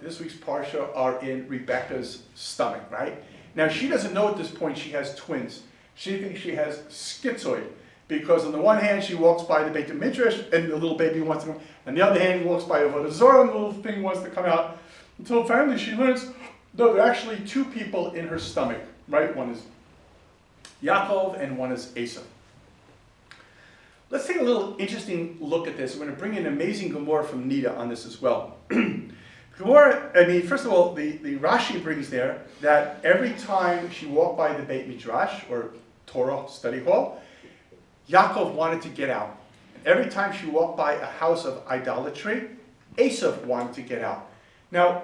this week's Parsha are in Rebecca's stomach, right? Now, she doesn't know at this point she has twins. She thinks she has schizoid. Because on the one hand, she walks by the Beit Midrash, and the little baby wants to come. On the other hand, he walks by Avodah Zarah, and the little thing wants to come out. Until finally she learns, no, there are actually two people in her stomach, right? One is Yaakov, and one is Esau. Let's take a little interesting look at this. We're going to bring in an amazing Gemara from Nida on this as well. Gemara, first of all, the Rashi brings there that every time she walked by the Beit Midrash, or Torah study hall, Yaakov wanted to get out. Every time she walked by a house of idolatry, Esau wanted to get out. Now,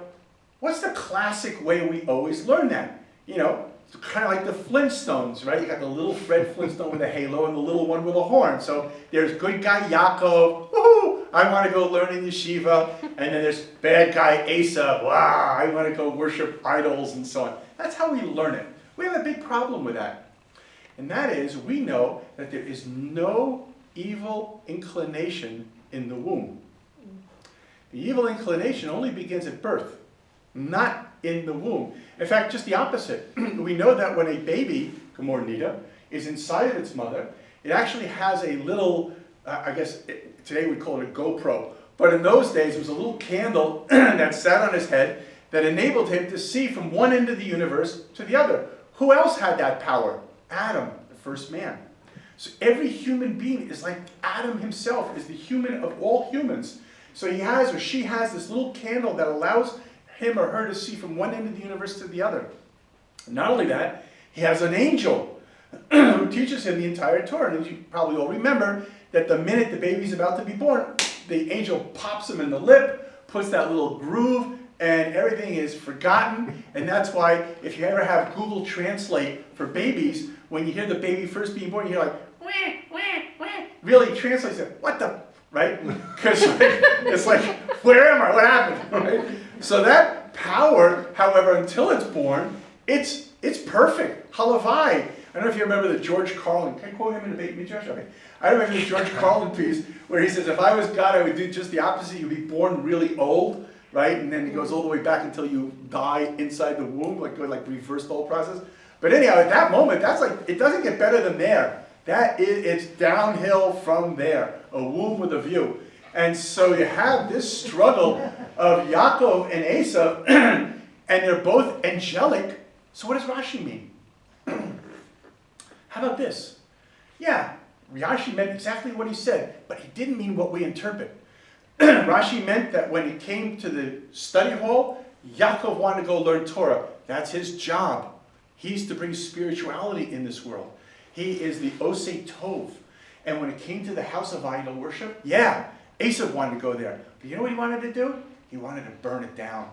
what's the classic way we always learn that? You know, it's kind of like the Flintstones, right? You got the little Fred Flintstone with a halo and the little one with a horn. So there's good guy Yaakov, woohoo, I want to go learn in yeshiva. And then there's bad guy Esau, wow, I want to go worship idols and so on. That's how we learn it. We have a big problem with that. And that is, we know that there is no evil inclination in the womb. The evil inclination only begins at birth, not in the womb. In fact, just the opposite. We know that when a baby, Gemara Nida, is inside of its mother, it actually has a little, today we call it a GoPro, but in those days it was a little candle that sat on his head that enabled him to see from one end of the universe to the other. Who else had that power? Adam, the first man. So every human being is like Adam himself, is the human of all humans. So he has or she has this little candle that allows him or her to see from one end of the universe to the other. Not only that, he has an angel who teaches him the entire Torah. And you probably all remember that the minute the baby's about to be born, the angel pops him in the lip, puts that little groove, and everything is forgotten. And that's why if you ever have Google Translate for babies, when you hear the baby first being born, you're like, wah, wah, wah. Really translates it, what the, right? Because it's like, where am I? What happened? Right? So that power, however, until it's born, it's perfect. Halavai. I don't know if you remember the George Carlin. Can I quote him in the Beit Midrash? Okay. I remember the George Carlin piece where he says, if I was God, I would do just the opposite. You'd be born really old, right? And then he goes all the way back until you die inside the womb, like reverse the whole process. But anyhow, at that moment, that's like, it doesn't get better than there. It's downhill from there. A womb with a view. And so you have this struggle of Yaakov and Esau, and they're both angelic. So what does Rashi mean? How about this? Yeah, Rashi meant exactly what he said, but he didn't mean what we interpret. Rashi meant that when he came to the study hall, Yaakov wanted to go learn Torah. That's his job. He's to bring spirituality in this world. He is the Osei Tov. And when it came to the house of idol worship, yeah, Esau wanted to go there. But you know what he wanted to do? He wanted to burn it down.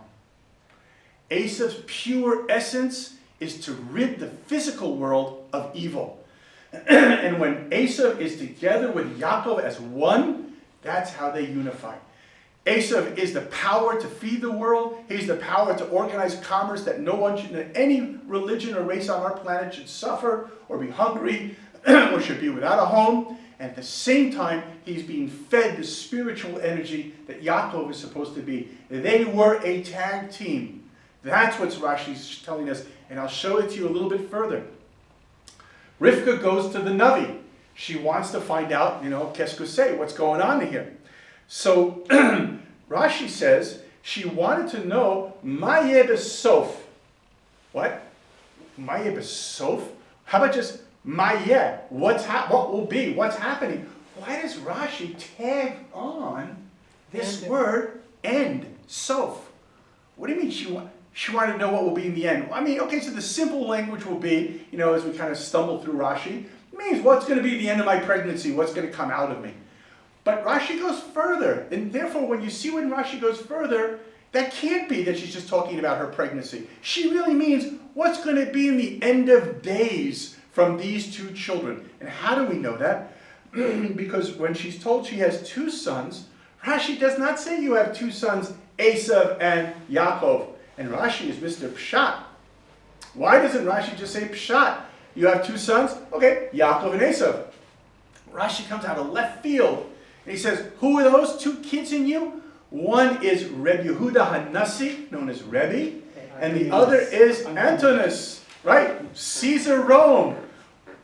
Esau's pure essence is to rid the physical world of evil. And when Esau is together with Yaakov as one, that's how they unify. Esau is the power to feed the world. He's the power to organize commerce that no one should, any religion or race on our planet should suffer or be hungry or should be without a home. And at the same time, he's being fed the spiritual energy that Yaakov is supposed to be. They were a tag team. That's what Rashi's telling us. And I'll show it to you a little bit further. Rivka goes to the Navi. She wants to find out, qu'est-ce que c'est, what's going on here. So Rashi says she wanted to know ma yeh besof. What? Ma yeh besof? How about just ma yeh? What will be? What's happening? Why does Rashi tag on this word end, sof? What do you mean she wanted to know what will be in the end? I mean, okay, so the simple language will be, as we kind of stumble through Rashi, it means what's going to be the end of my pregnancy, what's going to come out of me. But Rashi goes further, and therefore when you see when Rashi goes further, that can't be that she's just talking about her pregnancy. She really means what's going to be in the end of days from these two children. And how do we know that? Because when she's told she has two sons, Rashi does not say you have two sons, Esau and Yaakov. And Rashi is Mr. Pshat. Why doesn't Rashi just say Pshat? You have two sons? Okay, Yaakov and Esau. Rashi comes out of left field. And he says, who are those two kids in you? One is Reb Yehuda HaNasi, known as Rebbe, and the other is Antoninus, right? Caesar Rome.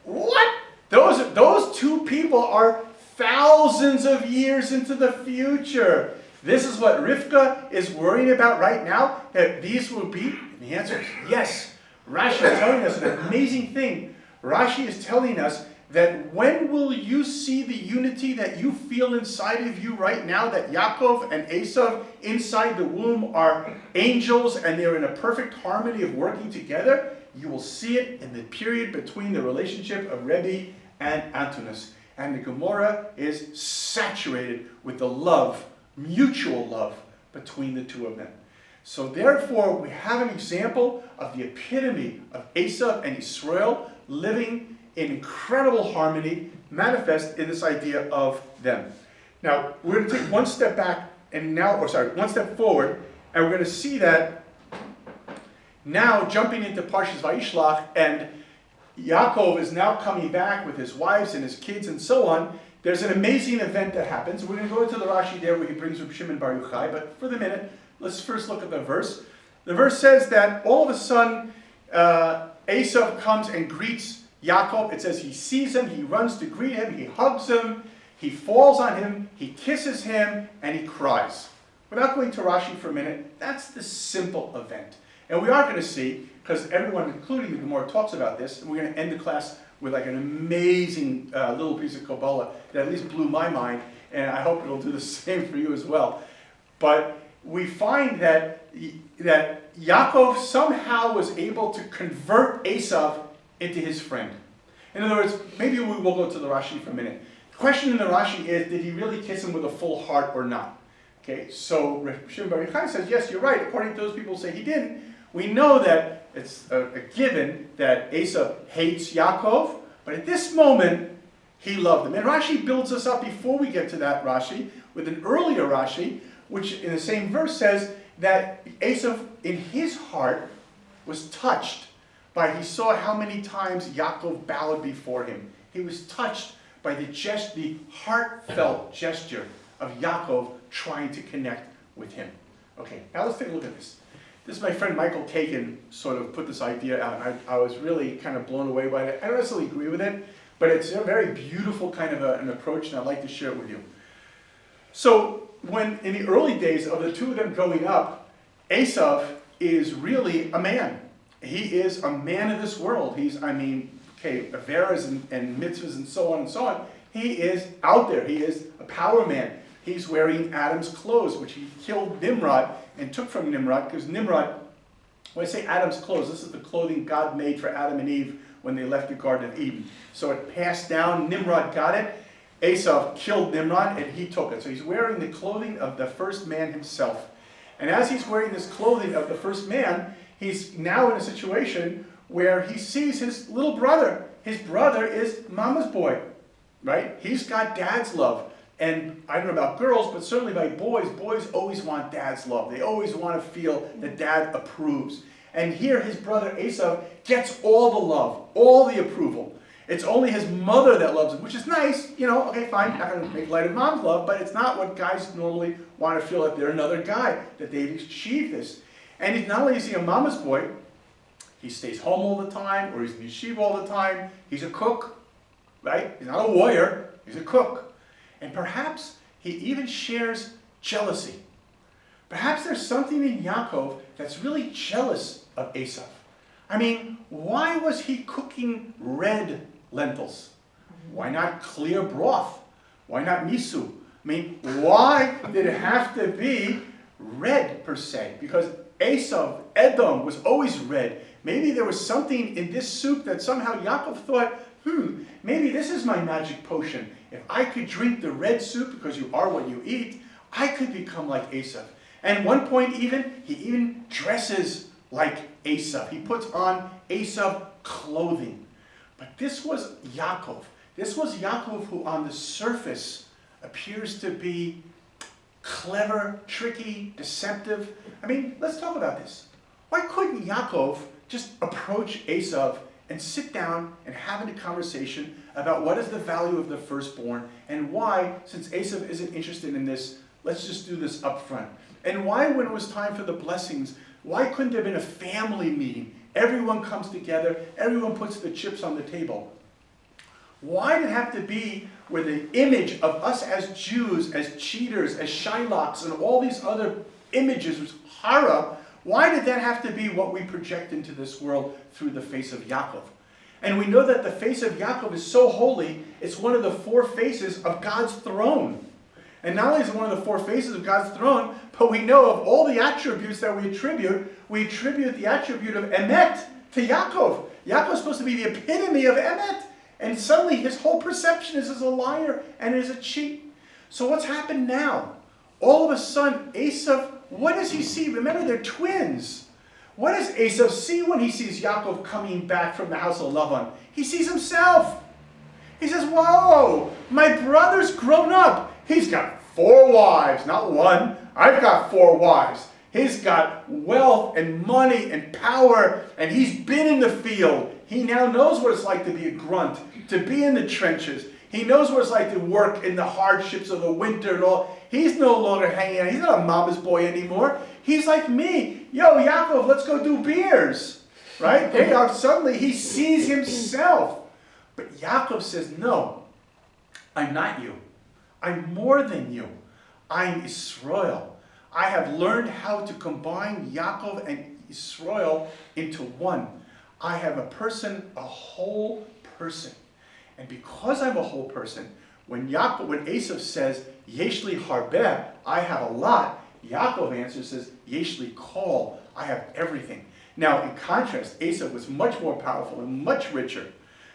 What? Those two people are thousands of years into the future. This is what Rivka is worrying about right now, that these will be? And the answer is yes. Rashi is telling us an amazing thing. Rashi is telling us that when will you see the unity that you feel inside of you right now, that Yaakov and Esau inside the womb are angels and they're in a perfect harmony of working together? You will see it in the period between the relationship of Rebbe and Antoninus. And the Gemara is saturated with the love, mutual love, between the two of them. So therefore, we have an example of the epitome of Esau and Israel living in incredible harmony, manifest in this idea of them. Now, we're going to take one step back and one step forward, and we're going to see that now jumping into Parshas Vayishlach, and Yaakov is now coming back with his wives and his kids and so on. There's an amazing event that happens. We're going to go into the Rashi there where he brings Reb Shimon Bar Yochai, but for the minute, let's first look at the verse. The verse says that all of a sudden, Esau comes and greets Yaakov. It says he sees him, he runs to greet him, he hugs him, he falls on him, he kisses him, and he cries. Without going to Rashi for a minute, that's the simple event. And we are going to see, because everyone, including the Gemara, talks about this, and we're going to end the class with like an amazing little piece of Kabbalah that at least blew my mind, and I hope it'll do the same for you as well. But we find that Yaakov somehow was able to convert Esau into his friend. In other words, maybe we will go to the Rashi for a minute. The question in the Rashi is, did he really kiss him with a full heart or not? Okay, so Reb Shimon Bar Yochai says, yes, you're right. According to those people who say he didn't, we know that it's a given that Esau hates Yaakov, but at this moment, he loved him. And Rashi builds us up before we get to that Rashi with an earlier Rashi, which in the same verse says that Esau, in his heart, was touched by, he saw how many times Yaakov bowed before him. He was touched by the heartfelt gesture of Yaakov trying to connect with him. Okay, now let's take a look at this. This is my friend Michael Kagan sort of put this idea out, and I was really kind of blown away by it. I don't necessarily agree with it, but it's a very beautiful kind of an approach, and I'd like to share it with you. So, when in the early days of the two of them growing up, Esau is really a man. He is a man of this world. He's, Averas and mitzvahs and so on. He is out there. He is a power man. He's wearing Adam's clothes, which he killed Nimrod and took from Nimrod, because Nimrod, when I say Adam's clothes, this is the clothing God made for Adam and Eve when they left the Garden of Eden. So it passed down, Nimrod got it, Esau killed Nimrod, and he took it. So he's wearing the clothing of the first man himself. And as he's wearing this clothing of the first man, he's now in a situation where he sees his little brother. His brother is mama's boy, right? He's got dad's love. And I don't know about girls, but certainly by boys always want dad's love. They always want to feel that dad approves. And here his brother Esau gets all the love, all the approval. It's only his mother that loves him, which is nice. Okay, fine, not going to make light of mom's love, but it's not what guys normally want to feel that they're another guy, that they've achieved this. And not only is he a mama's boy, he stays home all the time, or he's in yeshiva all the time. He's a cook, right? He's not a warrior, he's a cook. And perhaps he even shares jealousy. Perhaps there's something in Yaakov that's really jealous of Esau. Why was he cooking red lentils? Why not clear broth? Why not miso? Why did it have to be red per se? Because Esau, Edom, was always red. Maybe there was something in this soup that somehow Yaakov thought, maybe this is my magic potion. If I could drink the red soup, because you are what you eat, I could become like Esau. And at one point he even dresses like Esau. He puts on Esau clothing. But this was Yaakov. This was Yaakov who on the surface appears to be clever, tricky, deceptive. Let's talk about this. Why couldn't Yaakov just approach Esau and sit down and have a conversation about what is the value of the firstborn, and why, since Esau isn't interested in this, Let's just do this up front. And why, when it was time for the blessings, why couldn't there have been a family meeting? Everyone comes together, everyone puts the chips on the table. Why did it have to be where the image of us as Jews, as cheaters, as Shylocks, and all these other images was horror? Why did that have to be what we project into this world through the face of Yaakov? And we know that the face of Yaakov is so holy, it's one of the four faces of God's throne. And not only is it one of the four faces of God's throne, but we know of all the attributes that we attribute the attribute of Emet to Yaakov. Yaakov is supposed to be the epitome of Emet. And suddenly his whole perception is as a liar and as a cheat. So what's happened now? All of a sudden, Esau, what does he see? Remember, they're twins. What does Esau see when he sees Yaakov coming back from the house of Lavan? He sees himself. He says, whoa, my brother's grown up. He's got 4 wives, not one. I've got 4 wives. He's got wealth and money and power, and he's been in the field. He now knows what it's like to be a grunt, to be in the trenches. He knows what it's like to work in the hardships of the winter and all. He's no longer hanging out. He's not a mama's boy anymore. He's like me. Yo, Yaakov, let's go do beers. Right? There you are. Suddenly he sees himself. But Yaakov says, no, I'm not you. I'm more than you. I'm Israel. I have learned how to combine Yaakov and Israel into one. I have a person, a whole person. And because I'm a whole person, when Esau says, Yeshli harbeh, I have a lot, Yaakov answers, says, Yeshli kol, I have everything. Now, in contrast, Esau was much more powerful and much richer.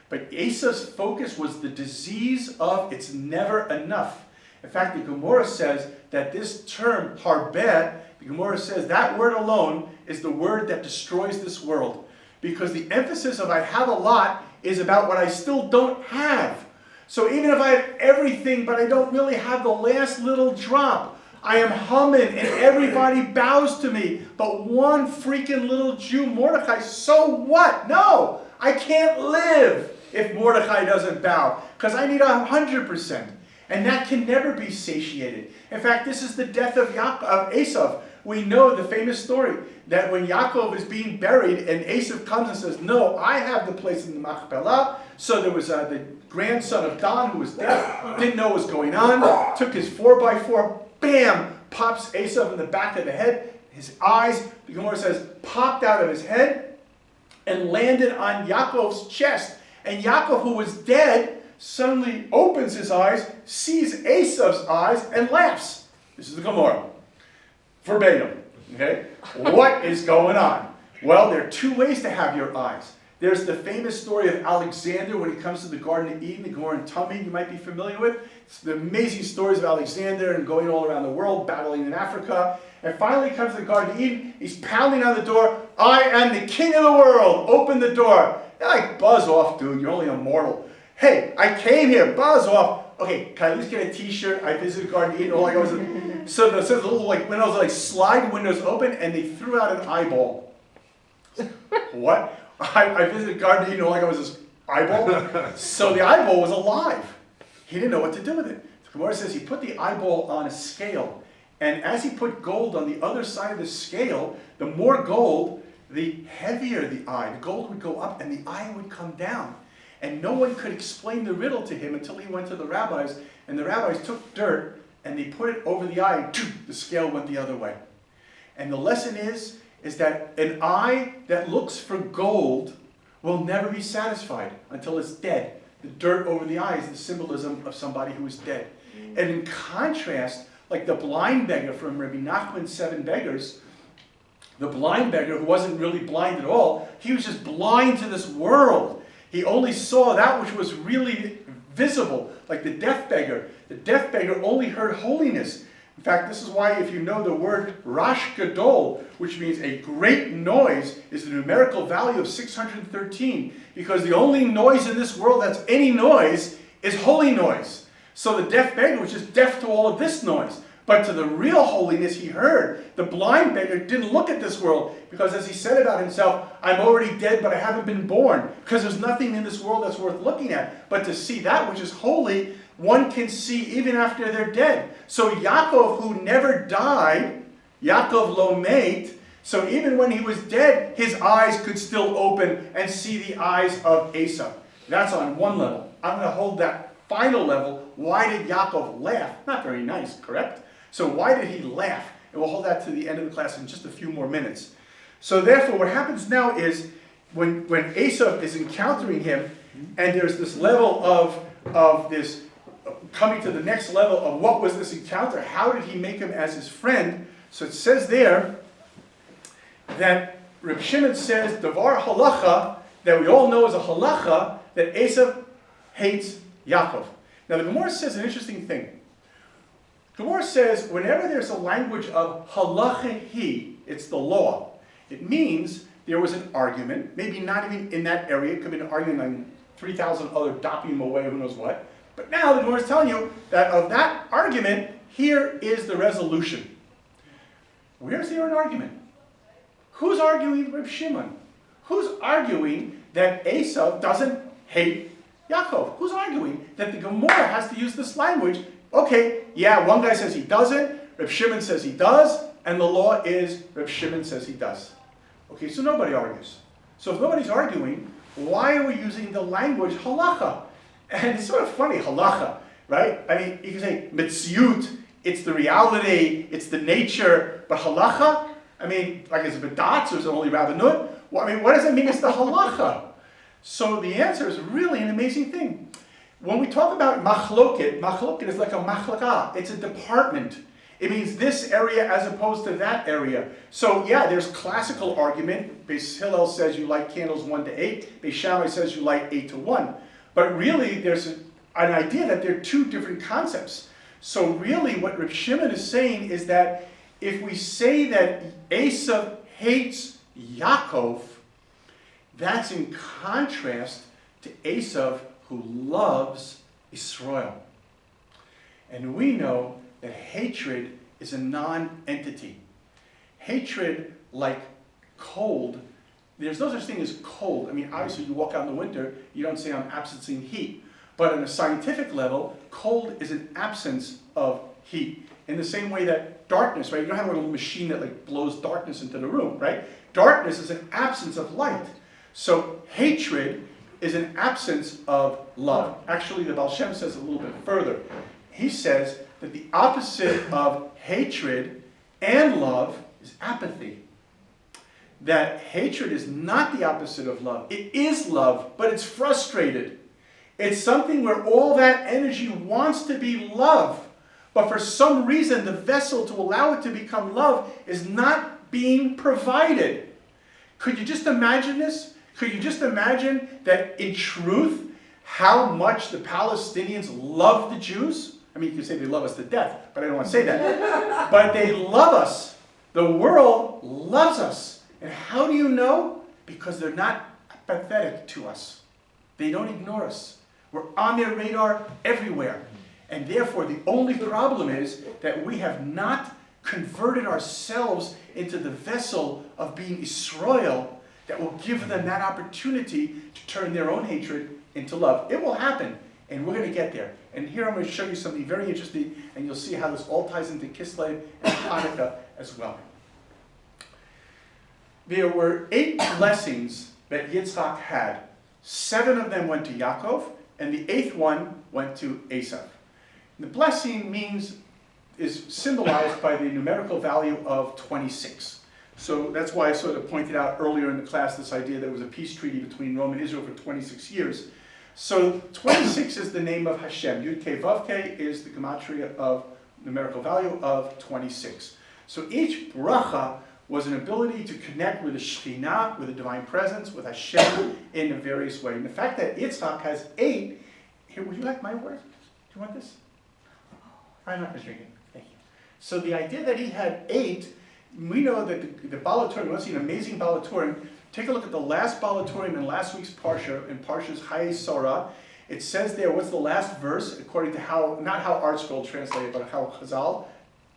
But Esau's focus was the disease of it's never enough. In fact, the Gemara says that this term, harbeh, the Gemara says that word alone is the word that destroys this world. Because the emphasis of I have a lot is about what I still don't have. So even if I have everything, but I don't really have the last little drop, I am humming and everybody bows to me. But one freaking little Jew, Mordecai, so what? No, I can't live if Mordecai doesn't bow. Because I need 100%. And that can never be satiated. In fact, this is the death of Esau. We know the famous story that when Yaakov is being buried and Esau comes and says, no, I have the place in the Machpelah. So there was the grandson of Don who was deaf, didn't know what was going on, took his 4x4, bam, pops Esau in the back of the head. His eyes, the Gemara says, popped out of his head and landed on Yaakov's chest. And Yaakov, who was dead, suddenly opens his eyes, sees Esau's eyes, and laughs. This is the Gemara. Verbatim. Okay? What is going on? Well, there are 2 ways to have your eyes. There's the famous story of Alexander when he comes to the Garden of Eden, the Gemara in Tummy, you might be familiar with. It's the amazing stories of Alexander and going all around the world, battling in Africa. And finally he comes to the Garden of Eden, he's pounding on the door, I am the king of the world, open the door. They're like, buzz off, dude, you're only a mortal. Hey, I came here, buzz off. Okay, can I at least get a t-shirt? I visited Garden of Eden, all I got was so the little like windows, like slide windows open, and they threw out an eyeball. What? I visited Garden of Eden, all I got was this eyeball. So the eyeball was alive. He didn't know what to do with it. The Gemara says he put the eyeball on a scale, and as he put gold on the other side of the scale, the more gold, the heavier the eye. The gold would go up and the eye would come down. And no one could explain the riddle to him until he went to the rabbis, and the rabbis took dirt and they put it over the eye, and the scale went the other way. And the lesson is that an eye that looks for gold will never be satisfied until it's dead. The dirt over the eye is the symbolism of somebody who is dead. And in contrast, like the blind beggar from Rabbi Nachman's 7 Beggars, the blind beggar who wasn't really blind at all, he was just blind to this world. He only saw that which was really visible, like the deaf beggar. The deaf beggar only heard holiness. In fact, this is why if you know the word Rash Gadol, which means a great noise, is the numerical value of 613, because the only noise in this world that's any noise is holy noise. So the deaf beggar was just deaf to all of this noise. But to the real holiness he heard. The blind beggar didn't look at this world because, as he said about himself, I'm already dead, but I haven't been born, because there's nothing in this world that's worth looking at. But to see that which is holy, one can see even after they're dead. So Yaakov, who never died, Yaakov lo meit, so even when he was dead, his eyes could still open and see the eyes of Esau. That's on one level. I'm going to hold that final level. Why did Yaakov laugh? Not very nice, correct? So why did he laugh? And we'll hold that to the end of the class in just a few more minutes. So therefore, what happens now is when Esau is encountering him, and there's this level of this coming to the next level of what was this encounter? How did he make him as his friend? So it says there that Reb Shimon says, Davar halacha, that we all know as a halacha, that Esau hates Yaakov. Now the Gemara says an interesting thing. The Gemara says whenever there's a language of halacha, it's the law. It means there was an argument, maybe not even in that area, it could be an argument like 3,000 other dapim away, who knows what. But now the Gemara is telling you that of that argument, here is the resolution. Where's there an argument? Who's arguing Reb Shimon? Who's arguing that Esau doesn't hate Yaakov? Who's arguing that the Gemara has to use this language? Okay, yeah, one guy says he doesn't, Reb Shimon says he does, and the law is Reb Shimon says he does. Okay, so nobody argues. So if nobody's arguing, why are we using the language halacha? And it's sort of funny, halacha, right? I mean, you can say mitziut, it's the reality, it's the nature, but halacha? I mean, like is it bedatz or is it only rabbanut? Well, I mean, what does it mean it's the halacha? So the answer is really an amazing thing. When we talk about machloket is like a machlaka. It's a department. It means this area as opposed to that area. So yeah, there's classical argument. Beis Hillel says you light candles 1 to 8. Beis Shammai says you light 8 to 1. But really, there's an idea that there are two different concepts. So really, what Reb Shimon is saying is that if we say that Esau hates Yaakov, that's in contrast to Esau, who loves Israel. And we know that hatred is a non-entity. Hatred, like cold, there's no such thing as cold. I mean, obviously you walk out in the winter, you don't say I'm absencing heat. But on a scientific level, cold is an absence of heat. In the same way that darkness, right? You don't have a little machine that like blows darkness into the room, right? Darkness is an absence of light. So hatred is an absence of love. Actually, the Baal Shem says a little bit further. He says that the opposite of hatred and love is apathy. That hatred is not the opposite of love. It is love, but it's frustrated. It's something where all that energy wants to be love, but for some reason the vessel to allow it to become love is not being provided. Could you just imagine this? Could you just imagine that in truth, how much the Palestinians love the Jews? I mean, you could say they love us to death, but I don't want to say that. But they love us. The world loves us. And how do you know? Because they're not apathetic to us. They don't ignore us. We're on their radar everywhere. And therefore, the only problem is that we have not converted ourselves into the vessel of being Israel that will give them that opportunity to turn their own hatred into love. It will happen, and we're going to get there. And here I'm going to show you something very interesting, and you'll see how this all ties into Kislev and Hanukkah as well. There were 8 blessings that Yitzchak had. 7 of them went to Yaakov, and the 8th one went to Esau. The blessing is symbolized by the numerical value of 26. So that's why I sort of pointed out earlier in the class this idea that there was a peace treaty between Rome and Israel for 26 years. So 26 is the name of Hashem. Yud Kei Vav Kei is the gematria of numerical value of 26. So each bracha was an ability to connect with the Shekhinah, with the divine presence, with Hashem in a various way. And the fact that Yitzchak has 8, here, would you like my word? Do you want this? I'm not going to drink it. Thank you. So the idea that he had 8, we know that the Balatorium, you want to see an amazing Balatorium. Take a look at the last Balatorium in last week's Parsha, in Parsha's Hayei Sarah. It says there, what's the last verse, according to how, not how Art Scroll translated, but how Chazal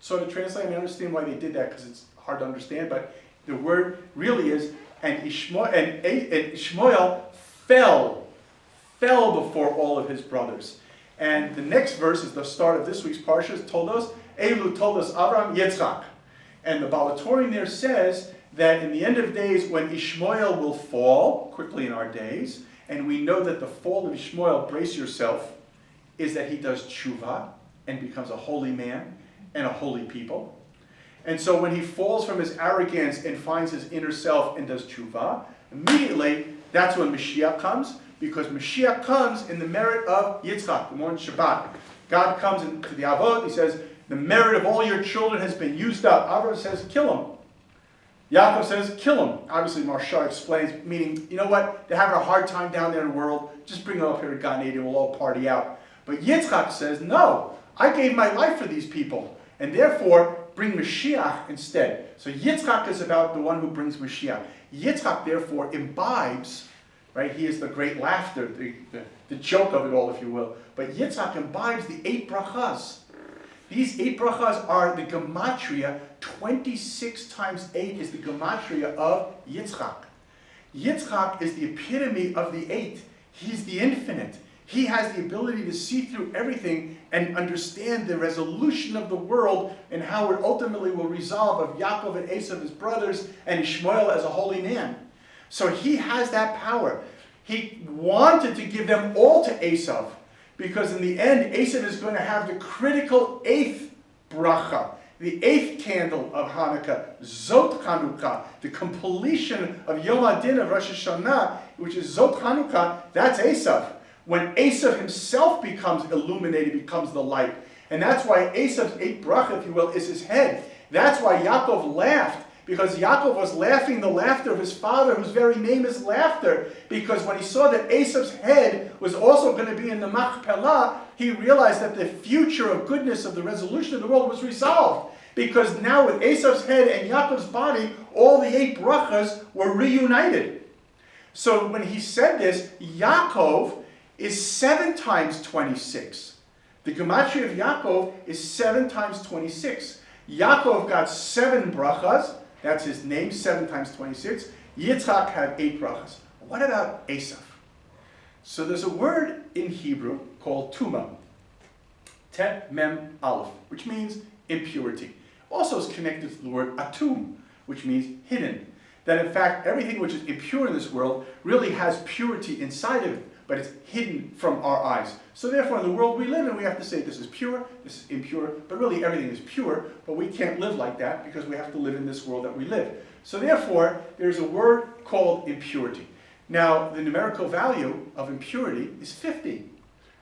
sort of translated. I understand why they did that, because it's hard to understand, but the word really is, and Ishmael fell before all of his brothers. And the next verse is the start of this week's parsha, Toldos. Elu Toldos Avram Yitzchak. And the Balatorian there says that in the end of days, when Ishmael will fall, quickly in our days, and we know that the fall of Ishmael, brace yourself, is that he does tshuva and becomes a holy man and a holy people. And so when he falls from his arrogance and finds his inner self and does tshuva, immediately that's when Mashiach comes, because Mashiach comes in the merit of Yitzchak, the morning Shabbat. God comes into the Avot, he says, the merit of all your children has been used up. Abraham says, kill him. Yaakov says, kill him. Obviously, Marsha explains, meaning, you know what? They're having a hard time down there in the world. Just bring them up here to Gan Eden, we'll all party out. But Yitzchak says, no, I gave my life for these people. And therefore, bring Mashiach instead. So Yitzchak is about the one who brings Mashiach. Yitzchak, therefore, imbibes, right? He is the great laughter, the joke of it all, if you will. But Yitzchak imbibes the 8 brachas. These 8 brachas are the gematria. 26 times 8 is the gematria of Yitzchak. Yitzchak is the epitome of the 8. He's the infinite. He has the ability to see through everything and understand the resolution of the world and how it ultimately will resolve of Yaakov and Esau, his brothers, and Ishmael as a holy man. So he has that power. He wanted to give them all to Esau, because in the end, Esau is going to have the critical 8th bracha, the 8th candle of Hanukkah, Zot Chanukah, the completion of Yom Adin of Rosh Hashanah, which is Zot Chanukah, that's Esau. When Esau himself becomes illuminated, becomes the light. And that's why Esau's 8th bracha, if you will, is his head. That's why Yaakov laughed, because Yaakov was laughing the laughter of his father, whose very name is laughter. Because when he saw that Esau's head was also going to be in the Machpelah, he realized that the future of goodness of the resolution of the world was resolved. Because now with Esau's head and Yaakov's body, all the 8 brachas were reunited. So when he said this, Yaakov is 7 times 26. The gematria of Yaakov is 7 times 26. Yaakov got 7 brachas. That's his name, 7 times 26. Yitzchak had 8 brachas. What about Esau? So there's a word in Hebrew called tuma, tet mem aleph, which means impurity. Also is connected to the word atum, which means hidden. That in fact, everything which is impure in this world really has purity inside of it, but it's hidden from our eyes. So therefore, in the world we live in, we have to say this is pure, this is impure, but really everything is pure, but we can't live like that because we have to live in this world that we live. So therefore, there's a word called impurity. Now, the numerical value of impurity is 50.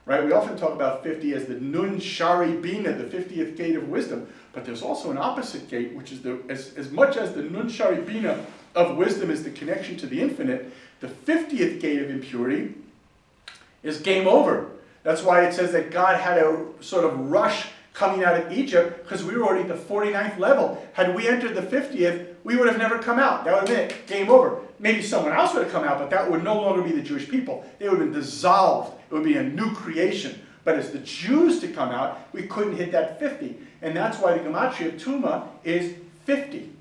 Right? We often talk about 50 as the Nun Shari Bina, the 50th gate of wisdom, but there's also an opposite gate, which is as much as the Nun Shari Bina of wisdom is the connection to the infinite, the 50th gate of impurity is game over. That's why it says that God had a sort of rush coming out of Egypt, because we were already at the 49th level. Had we entered the 50th, we would have never come out. That would have been it. Game over. Maybe someone else would have come out, but that would no longer be the Jewish people. They would have been dissolved. It would be a new creation. But as the Jews to come out, we couldn't hit that 50. And that's why the gematria of Tuma is 50.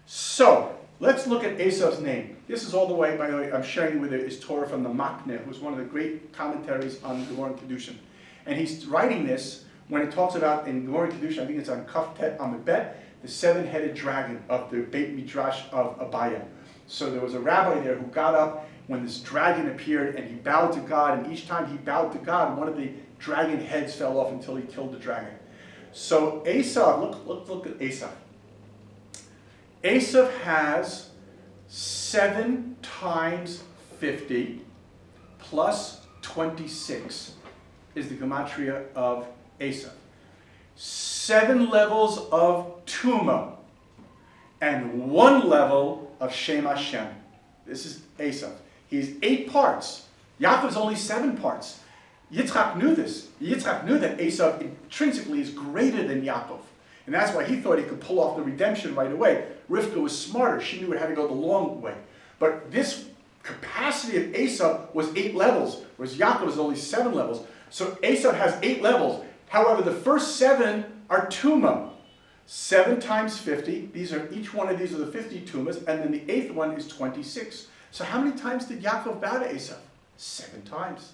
So, let's look at Esau's name. This is all the way, by the way, I'm sharing with you, is Torah from the Makneh, who's one of the great commentaries on Gemara and Kedushin. And he's writing this when it talks about, in Gemara and Kedushin, I think it's on Kaf Tet Amabet, the 7-headed dragon of the Beit Midrash of Abaya. So there was a rabbi there who got up when this dragon appeared, and he bowed to God, and each time he bowed to God, one of the dragon heads fell off until he killed the dragon. So Esau, look at Esau. Esau has 7 times 50 plus 26 is the gematria of Esau. 7 levels of Tuma and 1 level of Shem Hashem. This is Esau. He's 8 parts. Yaakov's only 7 parts. Yitzchak knew this. Yitzchak knew that Esau intrinsically is greater than Yaakov. And that's why he thought he could pull off the redemption right away. Rivka was smarter. She knew it had to go the long way. But this capacity of Esau was 8 levels, whereas Yaakov is only 7 levels. So Esau has 8 levels. However, the first 7 are Tuma. 7 times 50. Each one of these are the 50 Tumas. And then the 8th one is 26. So how many times did Yaakov bow to Esau? 7 times.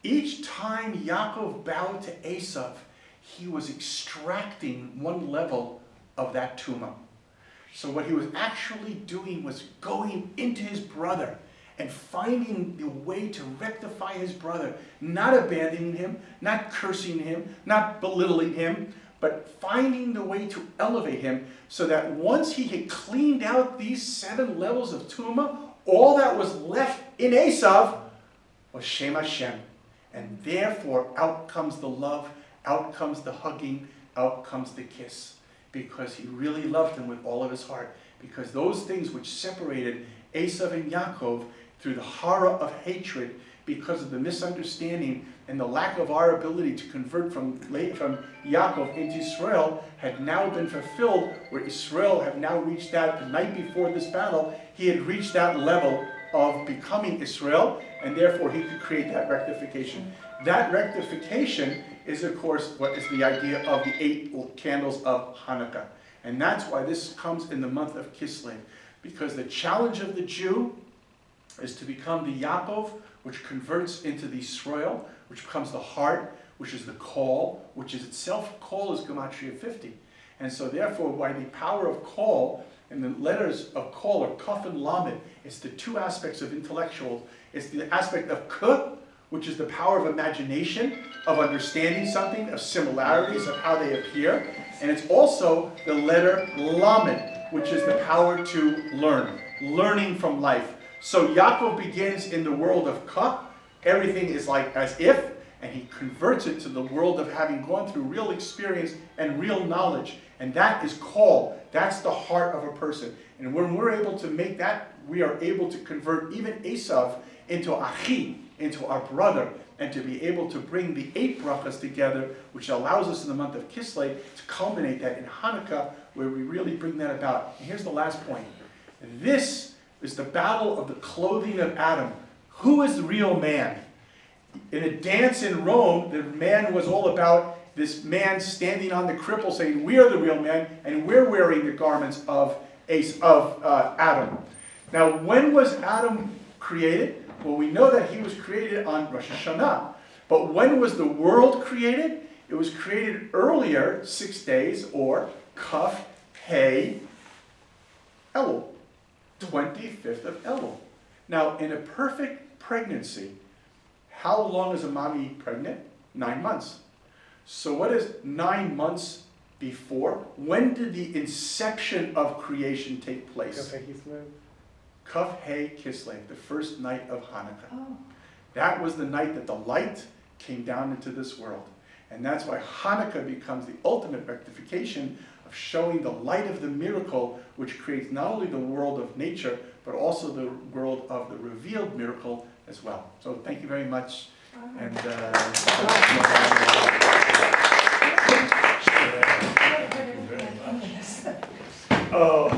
Each time Yaakov bowed to Esau, he was extracting one level of that tumah. So what he was actually doing was going into his brother and finding the way to rectify his brother, not abandoning him, not cursing him, not belittling him, but finding the way to elevate him so that once he had cleaned out these 7 levels of tumah, all that was left in Esau was Shem Hashem. And therefore, out comes the love, out comes the hugging, out comes the kiss. Because he really loved him with all of his heart. Because those things which separated Esau and Yaakov through the horror of hatred, because of the misunderstanding and the lack of our ability to convert from Yaakov into Israel, had now been fulfilled, where Israel had now reached that, the night before this battle, he had reached that level of becoming Israel, and therefore he could create that rectification. That rectification is, of course, what is the idea of the 8 candles of Hanukkah. And that's why this comes in the month of Kislev. Because the challenge of the Jew is to become the Yaakov, which converts into the Yisrael, which becomes the heart, which is the call, which is itself, call is Gematria 50. And so therefore, by the power of call, and the letters of call are Kaf and Lamed, it's the 2 aspects of intellectual. It's the aspect of K, which is the power of imagination, of understanding something, of similarities, of how they appear. And it's also the letter Lamed, which is the power to learn, learning from life. So Yaakov begins in the world of Ka, everything is like as if, and he converts it to the world of having gone through real experience and real knowledge. And that is call. That's the heart of a person. And when we're able to make that, we are able to convert even Esau into Achi, into our brother, and to be able to bring the 8 Pravas together, which allows us in the month of Kislev to culminate that in Hanukkah, where we really bring that about. And here's the last point. This is the battle of the clothing of Adam. Who is the real man? In a dance in Rome, the man was all about this man standing on the cripple saying, we are the real man, and we're wearing the garments of Adam. Now, when was Adam created? Well, we know that he was created on Rosh Hashanah. But when was the world created? It was created earlier, 6 days, or Kaf Hey Elul, 25th of Elul. Now, in a perfect pregnancy, how long is a mommy pregnant? 9 months. So what is 9 months before? When did the inception of creation take place? Kaf Hey Kislev, the first night of Hanukkah. Oh. That was the night that the light came down into this world. And that's why Hanukkah becomes the ultimate rectification of showing the light of the miracle, which creates not only the world of nature, but also the world of the revealed miracle as well. So thank you very much. And oh.